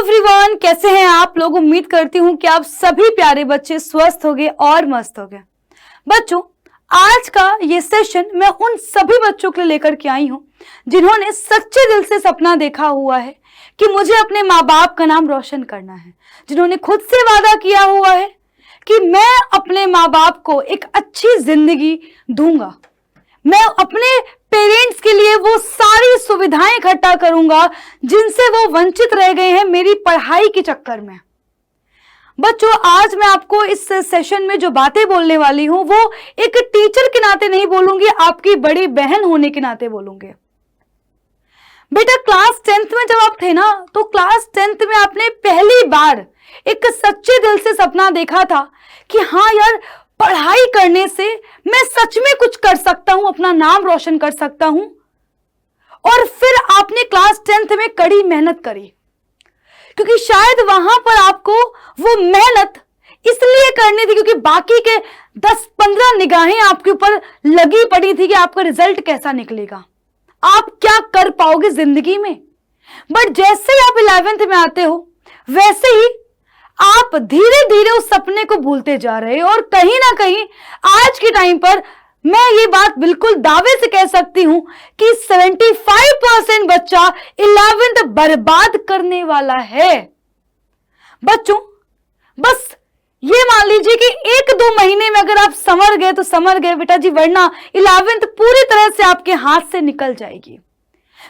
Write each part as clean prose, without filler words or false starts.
Everyone, कैसे हैं आप लोग। उम्मीद करती हूं कि आप सभी प्यारे बच्चे स्वस्थ होंगे और मस्त होंगे। बच्चों, आज का ये सेशन मैं उन सभी बच्चों के लिए लेकर के आई हूं जिन्होंने सच्चे दिल से सपना देखा हुआ है कि मुझे अपने माँ बाप का नाम रोशन करना है, जिन्होंने खुद से वादा किया हुआ है कि मैं अपने माँ बाप को एक अच्छी जिंदगी दूंगा, मैं अपने पेरेंट्स के लिए वो सारी सुविधाएं इकट्ठा करूंगा जिनसे वो वंचित रह गए हैं मेरी पढ़ाई के चक्कर में। बच्चों, आज मैं आपको इस सेशन में जो बातें बोलने वाली हूं वो एक टीचर के नाते नहीं बोलूंगी, आपकी बड़ी बहन होने के नाते बोलूंगी। बेटा, क्लास 10th में जब आप थे ना, तो क्लास 10th में आपने पहली बार एक सच्चे दिल से सपना देखा था कि हाँ यार, पढ़ाई करने से मैं सच में कुछ कर सकता हूं, अपना नाम रोशन कर सकता हूं। और फिर आपने क्लास 10th में कड़ी मेहनत करी, क्योंकि शायद वहां पर आपको वो मेहनत इसलिए करनी थी क्योंकि बाकी के 10-15 निगाहें आपके ऊपर लगी पड़ी थी कि आपका रिजल्ट कैसा निकलेगा, आप क्या कर पाओगे जिंदगी में। बट जैसे ही आप 11th में आते हो, वैसे ही आप धीरे धीरे उस सपने को भूलते जा रहे हो। और कहीं ना कहीं आज के टाइम पर मैं ये बात बिल्कुल दावे से कह सकती हूं कि 75% बच्चा 11th बर्बाद करने वाला है। बच्चों, बस ये मान लीजिए कि 1-2 महीने में अगर आप संवर गए तो संवर गए बेटा जी, वरना 11th पूरी तरह से आपके हाथ से निकल जाएगी।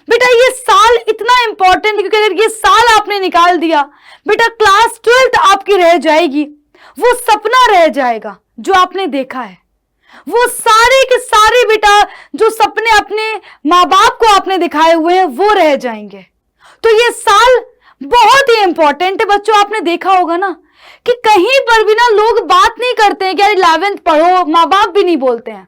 बेटा, ये साल इतना इंपॉर्टेंट है क्योंकि अगर ये साल आपने निकाल दिया, बेटा क्लास 12th आपकी रह जाएगी, वो सपना रह जाएगा जो आपने देखा है, वो सारे के सारे बेटा जो सपने अपने माँ बाप को आपने दिखाए हुए हैं वो रह जाएंगे। तो ये साल बहुत ही इंपॉर्टेंट है। बच्चों, आपने देखा होगा ना कि कहीं पर भी ना लोग बात नहीं करते हैं कि यार 11th पढ़ो, माँ बाप भी नहीं बोलते हैं।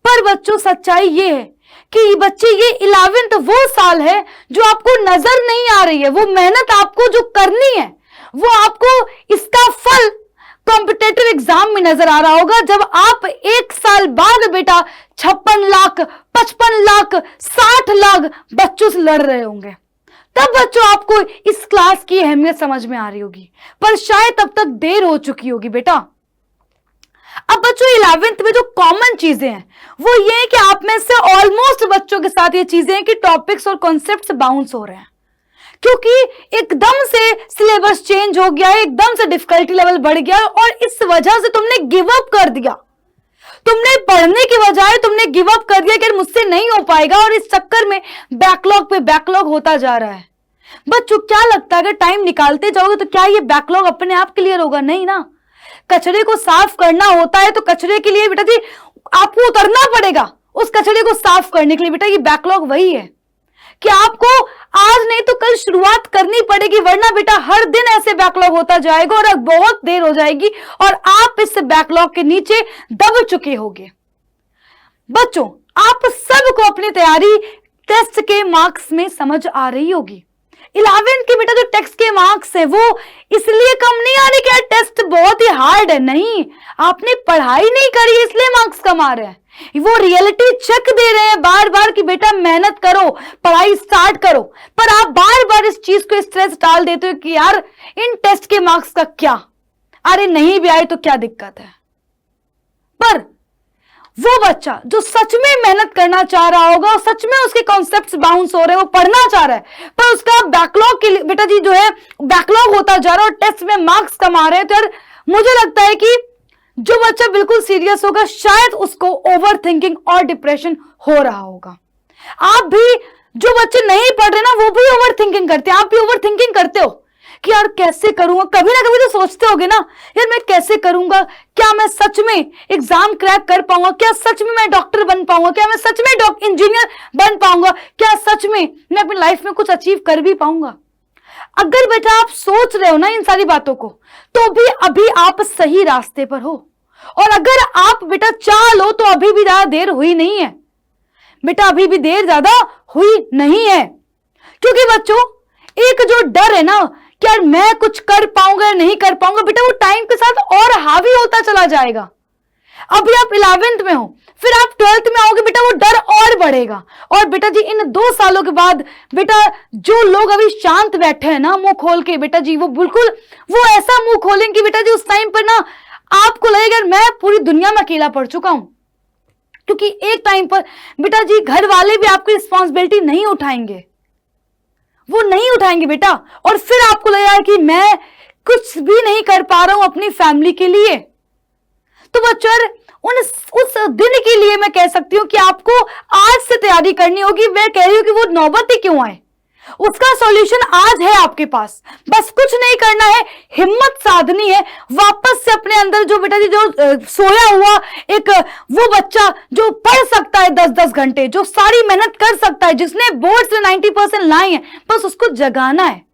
पर बच्चों, सच्चाई ये है कि बच्चे, ये 11th वो साल है जो आपको नजर नहीं आ रही है। वो मेहनत आपको जो करनी है, वो आपको इसका फल कॉम्पिटिटिव एग्जाम में नजर आ रहा होगा, जब आप 1 साल बाद बेटा 56 लाख, 55 लाख, 60 लाख बच्चों से लड़ रहे होंगे। तब बच्चों आपको इस क्लास की अहमियत समझ में आ रही होगी, पर शायद तब तक देर हो चुकी होगी बेटा। अब बच्चों, 11th में जो कॉमन चीजें हैं वो ये है कि आप में से ऑलमोस्ट बच्चों के साथ ये चीजें हैं कि टॉपिक्स और कॉन्सेप्ट्स बाउंस हो रहे हैं, क्योंकि एकदम से सिलेबस चेंज हो गया है, एकदम से डिफिकल्टी लेवल बढ़ गया और इस वजह से तुमने गिव अप कर दिया। तुमने पढ़ने की बजाय तुमने गिव अप कर दिया कि मुझसे नहीं हो पाएगा, और इस चक्कर में बैकलॉग पे बैकलॉग होता जा रहा है। बच्चों, क्या लगता है अगर टाइम निकालते जाओगे तो क्या ये बैकलॉग अपने आप क्लियर होगा? नहीं ना। कचरे को साफ करना होता है तो कचरे के लिए बेटा जी आपको उतरना पड़ेगा, उस कचरे को साफ करने के लिए। बेटा, ये बैकलॉग वही है कि आपको आज नहीं तो कल शुरुआत करनी पड़ेगी, वरना बेटा हर दिन ऐसे बैकलॉग होता जाएगा और बहुत देर हो जाएगी और आप इस बैकलॉग के नीचे दब चुके होंगे। बच्चों, आप सबको अपनी तैयारी टेस्ट के मार्क्स में समझ आ रही होगी। 11th के बेटा जो टेस्ट के मार्क्स है वो इसलिए कम नहीं आ रहे कि यार टेस्ट बहुत ही हार्ड है, नहीं, आपने पढ़ाई नहीं करी इसलिए मार्क्स कम आ रहे हैं। वो रियलिटी चेक दे रहे हैं बार बार कि बेटा मेहनत करो, पढ़ाई स्टार्ट करो, पर आप बार बार इस चीज को स्ट्रेस डाल देते हो कि यार इन टेस्ट के मार्क्स का क्या, अरे नहीं भी आए तो क्या दिक्कत है। पर वो बच्चा जो सच में मेहनत करना चाह रहा होगा और सच में उसके कॉन्सेप्ट्स बाउंस हो रहे हैं, वो पढ़ना चाह रहा है, पर उसका बैकलॉग के लिए बेटा जी जो है बैकलॉग होता जा रहा है और टेस्ट में मार्क्स कम आ रहे हैं। तो यार मुझे लगता है कि जो बच्चा बिल्कुल सीरियस होगा शायद उसको ओवर थिंकिंग और डिप्रेशन हो रहा होगा। आप भी जो बच्चे नहीं पढ़ रहे ना वो भी ओवर थिंकिंग करते हैं, आप भी ओवर थिंकिंग करते हो कि यार कैसे करूंगा। कभी ना कभी तो सोचते होगे ना, यार मैं कैसे करूंगा, क्या मैं सच में एग्जाम क्रैक कर पाऊंगा, क्या सच में मैं डॉक्टर बन पाऊंगा, क्या मैं सच में इंजीनियर बन पाऊंगा, क्या सच में मैं अपनी लाइफ में कुछ अचीव कर भी पाऊंगा। अगर बेटा आप सोच रहे हो ना इन सारी बातों को, तो भी अभी आप सही रास्ते पर हो। और अगर आप बेटा चाह लो तो अभी भी ज्यादा देर हुई नहीं है बेटा, अभी भी देर ज्यादा हुई नहीं है। क्योंकि बच्चों, एक जो डर है ना कि यार मैं कुछ कर पाऊंगा या नहीं कर पाऊंगा, बेटा वो टाइम के साथ और हावी होता चला जाएगा। अभी आप 11th में हो, फिर आप 12th में आओगे बेटा, वो डर और बढ़ेगा। और बेटा जी इन 2 सालों के बाद बेटा जो लोग अभी शांत बैठे हैं ना मुंह खोल के, बेटा जी वो ऐसा मुंह खोलेंगे बेटा जी, उस टाइम पर ना आपको लगेगा मैं पूरी दुनिया में अकेला पड़ चुका हूं। क्योंकि एक टाइम पर बेटा जी घर वाले भी आपकी रिस्पॉन्सिबिलिटी नहीं उठाएंगे, वो नहीं उठाएंगे बेटा, और फिर आपको लगेगा कि मैं कुछ भी नहीं कर पा रहा हूं अपनी फैमिली के लिए। तो बच्चों उस दिन के लिए मैं कह सकती हूं कि आपको आज से तैयारी करनी होगी। मैं कह रही हूं कि वो नौबत ही क्यों आए, उसका सॉल्यूशन आज है आपके पास। बस कुछ नहीं करना है, हिम्मत साधनी है, वापस से अपने अंदर जो बेटा जी जो सोया हुआ एक वो बच्चा जो पढ़ सकता है 10-10 घंटे, जो सारी मेहनत कर सकता है, जिसने बोर्ड से 90% लाए हैं, बस उसको जगाना है।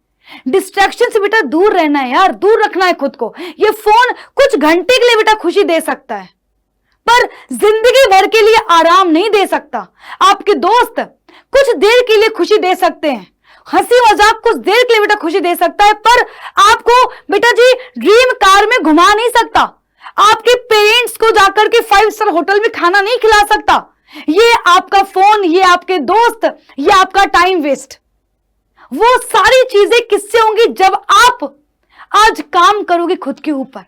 डिस्ट्रैक्शन से बेटा दूर रहना है यार, दूर रखना है खुद को। ये फोन कुछ घंटे के लिए बेटा खुशी दे सकता है, पर जिंदगी भर के लिए आराम नहीं दे सकता। आपके दोस्त कुछ देर के लिए खुशी दे सकते हैं, हंसी मजाक कुछ देर के लिए बेटा खुशी दे सकता है, पर आपको बेटा जी ड्रीम कार में घुमा नहीं सकता। आपके पेरेंट्स को जाकर के 5 स्टार होटल में खाना नहीं खिला सकता। ये आपका फोन, ये आपके दोस्त, ये आपका टाइम वेस्ट। वो सारी चीजें किससे होंगी जब आप आज काम करोगे खुद के ऊपर।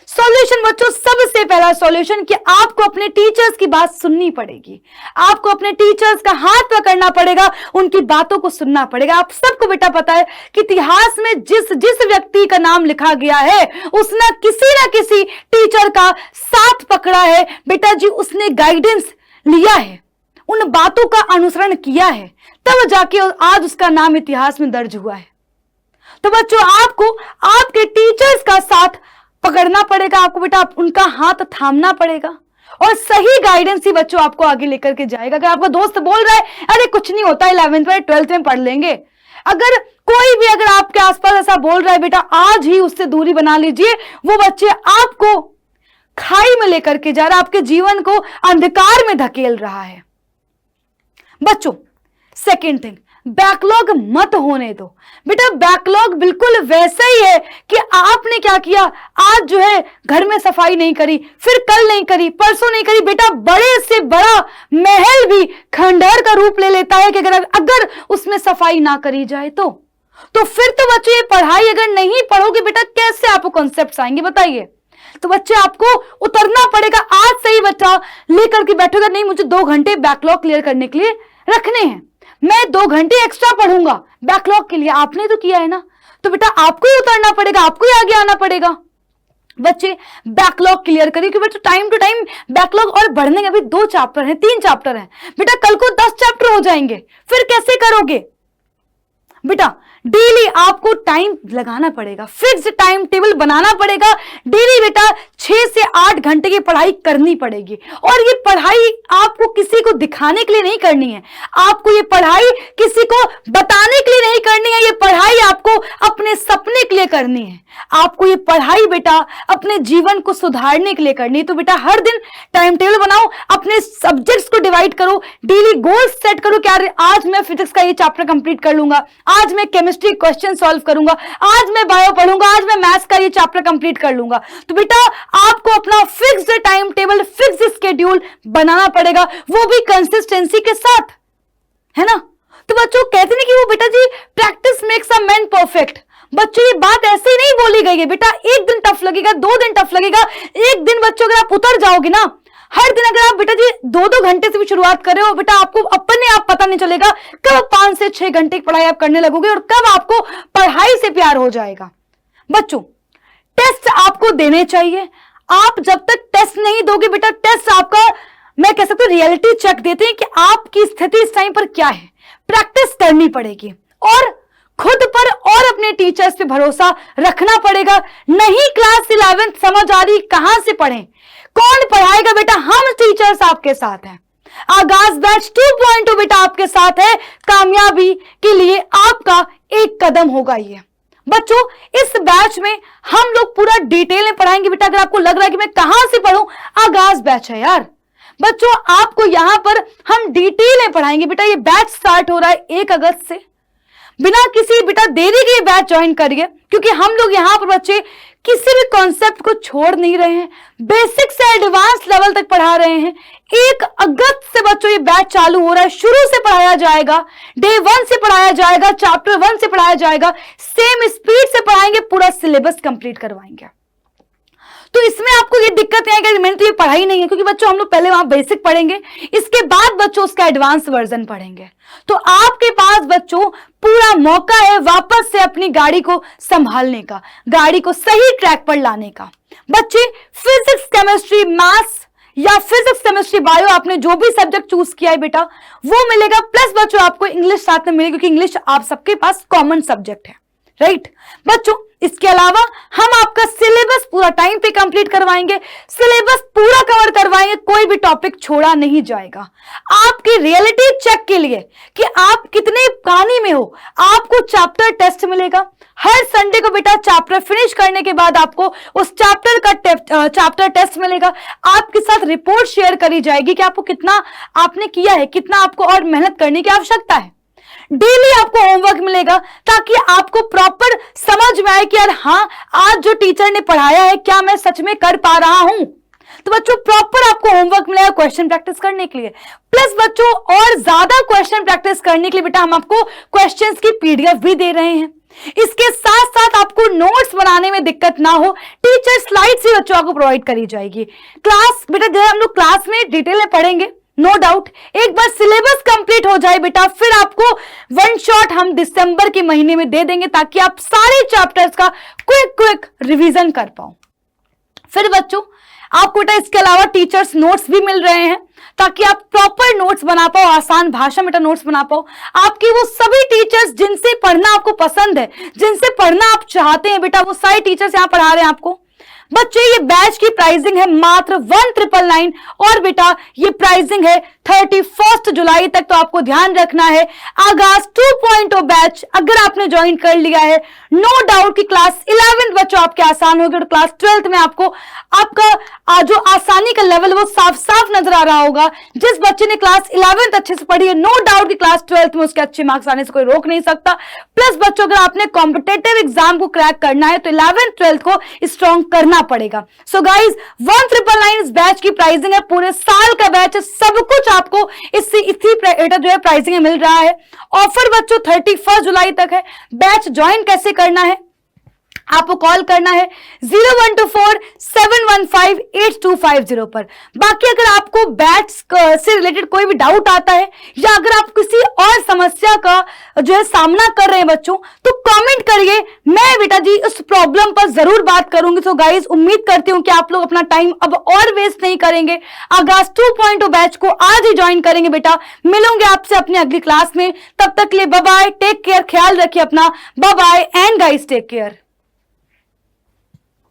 सॉल्यूशन बच्चों, सबसे पहला सॉल्यूशन कि आपको अपने टीचर्स की बात सुननी पड़ेगी। आपको अपने टीचर्स का हाथ पकड़ना पड़ेगा, उनकी बातों को सुनना पड़ेगा। आप सबको बेटा पता है कि इतिहास में जिस व्यक्ति का नाम लिखा गया है उसने किसी ना किसी टीचर का साथ पकड़ा है बेटा जी, उसने गाइडेंस लिया है, उन बातों का अनुसरण किया है, तब जाके आज उसका नाम इतिहास में दर्ज हुआ है। तो बच्चों आपको आपके टीचर्स का साथ पकड़ना पड़ेगा, आपको बेटा उनका हाथ थामना पड़ेगा, और सही गाइडेंस ही बच्चों आपको आगे लेकर के जाएगा। अगर आपका दोस्त बोल रहा है अरे कुछ नहीं होता 11th में 12th में पढ़ लेंगे, अगर कोई भी अगर आपके आसपास ऐसा बोल रहा है बेटा आज ही उससे दूरी बना लीजिए। वो बच्चे आपको खाई में लेकर के जा रहा है, आपके जीवन को अंधकार में धकेल रहा है। बच्चों सेकेंड थिंग, बैकलॉग मत होने दो बेटा। बैकलॉग बिल्कुल वैसा ही है कि आपने क्या किया, आज जो है घर में सफाई नहीं करी, फिर कल नहीं करी, परसों नहीं करी। बेटा बड़े से बड़ा महल भी खंडहर का रूप ले लेता है कि अगर उसमें सफाई ना करी जाए तो फिर तो बच्चों ये पढ़ाई अगर नहीं पढ़ोगे बेटा कैसे आपको कॉन्सेप्ट्स आएंगे बताइए। तो बच्चे आपको उतरना पड़ेगा। आज से ही बच्चा लेकर के बैठेगा नहीं मुझे 2 घंटे बैकलॉग क्लियर करने के लिए रखने हैं, मैं 2 घंटे एक्स्ट्रा पढ़ूंगा बैकलॉग के लिए। आपने तो किया है ना, तो बेटा आपको ही उतरना पड़ेगा, आपको ही आगे आना पड़ेगा। बच्चे बैकलॉग क्लियर करिए क्योंकि बेटा टाइम टू टाइम बैकलॉग और बढ़ने के अभी 2 चैप्टर हैं, 3 चैप्टर हैं बेटा, कल को 10 चैप्टर हो जाएंगे, फिर कैसे करोगे बेटा। डेली आपको टाइम लगाना पड़ेगा, फिक्स्ड टाइम टेबल बनाना पड़ेगा। डेली बेटा 6 से 8 घंटे की पढ़ाई करनी पड़ेगी, और ये पढ़ाई आपको किसी को दिखाने के लिए नहीं करनी है, आपको ये पढ़ाई किसी को बताने के लिए नहीं करनी है, ये पढ़ाई आपको अपने सपने के लिए करनी है। आपको ये पढ़ाई बेटा अपने जीवन को सुधारने के लिए करनी है। तो बेटा हर दिन टाइम टेबल बनाओ, अपने सब्जेक्ट्स को डिवाइड करो, डेली गोल्स सेट करो कि आज मैं फिजिक्स का ये चैप्टर कंप्लीट कर लूंगा, आज मैं केमिस्ट्री क्वेश्चन सॉल्व करूंगा, आज मैं बायो पढ़ूंगा, आज मैं मैथ्स का ये चैप्टर कंप्लीट कर लूंगा। तो बेटा आपको अपना fixed time table, fixed schedule बनाना पड़ेगा, वो भी कंसिस्टेंसी के साथ, है ना। तो बच्चों कहते हैं कि वो बेटा जी practice makes a man perfect. बच्चों ये बात ऐसे ही नहीं बोली गई है बेटा, एक दिन टफ लगेगा, 2 दिन टफ लगेगा, एक दिन बच्चों अगर आप उतर जाओगे ना, हर दिन अगर आप बेटा जी 2-2 घंटे से भी शुरुआत कर रहे हो बेटा, आपको अपने आप पता नहीं चलेगा कब 5 से 6 घंटे की पढ़ाई आप करने लगोगे और कब आपको पढ़ाई से प्यार हो जाएगा। बच्चों टेस्ट आपको देने चाहिए। आप जब तक टेस्ट नहीं दोगे बेटा, टेस्ट आपका मैं कह सकती हूँ रियलिटी चेक देते हैं कि आपकी स्थिति इस टाइम पर क्या है। प्रैक्टिस करनी पड़ेगी और खुद पर और अपने टीचर्स पे भरोसा रखना पड़ेगा। नहीं क्लास 11th समझ आ रही, कहां से पढ़ें, कौन पढ़ाएगा बेटा, हम टीचर्स आपके साथ हैं। आगाज बैच 2.2 बेटा आपके साथ है, कामयाबी के लिए आपका एक कदम होगा ये। बच्चों इस बैच में हम लोग पूरा डिटेल में पढ़ाएंगे बेटा। अगर आपको लग रहा है कि मैं कहां से पढ़ूं, आगाज बैच है यार। बच्चों आपको यहां पर हम डिटेल में पढ़ाएंगे बेटा। ये बैच स्टार्ट हो रहा है 1 अगस्त से। बिना किसी बेटा देरी के बैच ज्वाइन करिए, क्योंकि हम लोग यहां पर बच्चे किसी भी कॉन्सेप्ट को छोड़ नहीं रहे हैं, बेसिक से एडवांस लेवल तक पढ़ा रहे हैं। 1 अगस्त से बच्चों ये बैच चालू हो रहा है, शुरू से पढ़ाया जाएगा, डे 1 से पढ़ाया जाएगा, चैप्टर 1 से पढ़ाया जाएगा, सेम स्पीड से पढ़ाएंगे, पूरा सिलेबस कंप्लीट करवाएंगे। तो इसमें आपको ये दिक्कत नहीं है कि मैंने तो ये पढ़ाई नहीं है, क्योंकि बच्चों हम लोग पहले वहां बेसिक पढ़ेंगे, इसके बाद बच्चों उसका एडवांस वर्जन पढ़ेंगे। तो आपके पास बच्चों पूरा मौका है वापस से अपनी गाड़ी को संभालने का, गाड़ी को सही ट्रैक पर लाने का। बच्चे फिजिक्स, केमिस्ट्री, मैथ्स या फिजिक्स, केमिस्ट्री, बायो, आपने जो भी सब्जेक्ट चूज किया है बेटा वो मिलेगा, प्लस बच्चों आपको इंग्लिश साथ में मिलेगी, क्योंकि इंग्लिश आप सबके पास कॉमन सब्जेक्ट है, राइट बच्चों। इसके अलावा हम आपका सिलेबस पूरा टाइम पे कंप्लीट करवाएंगे, सिलेबस पूरा कवर करवाएंगे, कोई भी टॉपिक छोड़ा नहीं जाएगा। आपकी रियलिटी चेक के लिए कि आप कितने कहानी में हो, आपको चैप्टर टेस्ट मिलेगा हर संडे को बेटा। चैप्टर फिनिश करने के बाद आपको उस चैप्टर का चैप्टर टेस्ट मिलेगा, आपके साथ रिपोर्ट शेयर करी जाएगी कि आपको कितना आपने किया है, कितना आपको और मेहनत करने की आवश्यकता है। डेली आपको होमवर्क मिलेगा ताकि आपको प्रॉपर समझ में आए कि यार हाँ, आज जो टीचर ने पढ़ाया है क्या मैं सच में कर पा रहा हूं। तो बच्चों प्रॉपर आपको होमवर्क मिलेगा क्वेश्चन प्रैक्टिस करने के लिए, प्लस बच्चों और ज्यादा क्वेश्चन प्रैक्टिस करने के लिए बेटा हम आपको क्वेश्चंस की पीडीएफ भी दे रहे हैं। इसके साथ साथ आपको नोट्स बनाने में दिक्कत ना हो, टीचर स्लाइड्स भी बच्चों आपको प्रोवाइड करी जाएगी। क्लास बेटा जो हम लोग क्लास में डिटेल में पढ़ेंगे, नो डाउट। एक बार सिलेबस कंप्लीट हो जाए बेटा, फिर आपको 1 शॉट हम दिसंबर के महीने में दे देंगे ताकि आप सारे चैप्टर्स का क्विक रिवीजन कर पाओ। फिर बच्चों आपको बेटा इसके अलावा टीचर्स नोट्स भी मिल रहे हैं ताकि आप प्रॉपर नोट्स बना पाओ, आसान भाषा में नोट्स बना पाओ। आपके वो सभी टीचर्स जिनसे पढ़ना आपको पसंद है, जिनसे पढ़ना आप चाहते हैं बेटा, वो सारे टीचर्स यहां पढ़ा रहे हैं आपको। बच्चे ये बैच की प्राइसिंग है मात्र 1999 और बेटा ये प्राइसिंग है 31 जुलाई तक। तो आपको ध्यान रखना है आगाज 2.0 बैच अगर आपने ज्वाइन कर लिया है, नो डाउट कि क्लास 11 बच्चों आपके आसान होगी और क्लास 12 में आपको आपका जो आसानी का लेवल वो साफ साफ नजर आ रहा होगा। जिस बच्चे ने क्लास 11 अच्छे से पढ़ी है, नो डाउट कि क्लास 12 में उसके अच्छे मार्क्स आने से कोई रोक नहीं सकता। प्लस बच्चों अगर आपने कॉम्पिटेटिव एग्जाम को क्रैक करना है तो 11th 12th को स्ट्रॉन्ग करना पड़ेगा। सो गाइज 1999 इस बैच की प्राइसिंग है, पूरे साल का बैच है, सब कुछ आपको इसी जो है प्राइसिंग में मिल रहा है। ऑफर बच्चों 31 जुलाई तक है। बैच ज्वाइन कैसे करना है, आपको कॉल करना है 0124-715-8250 पर। बाकी अगर आपको बैच से रिलेटेड कोई भी डाउट आता है या अगर आप किसी और समस्या का जो है सामना कर रहे हैं बच्चों, तो कमेंट करिए, मैं बेटा जी उस प्रॉब्लम पर जरूर बात करूंगी। तो गाइज उम्मीद करती हूं कि आप लोग अपना टाइम अब और वेस्ट नहीं करेंगे, आगाज 2.0 बैच को आज ही ज्वाइन करेंगे बेटा। मिलूंगे आपसे अपनी अगली क्लास में, तब तक के लिए बाय बाय, टेक केयर, ख्याल रखिए अपना, bye bye and guys take care.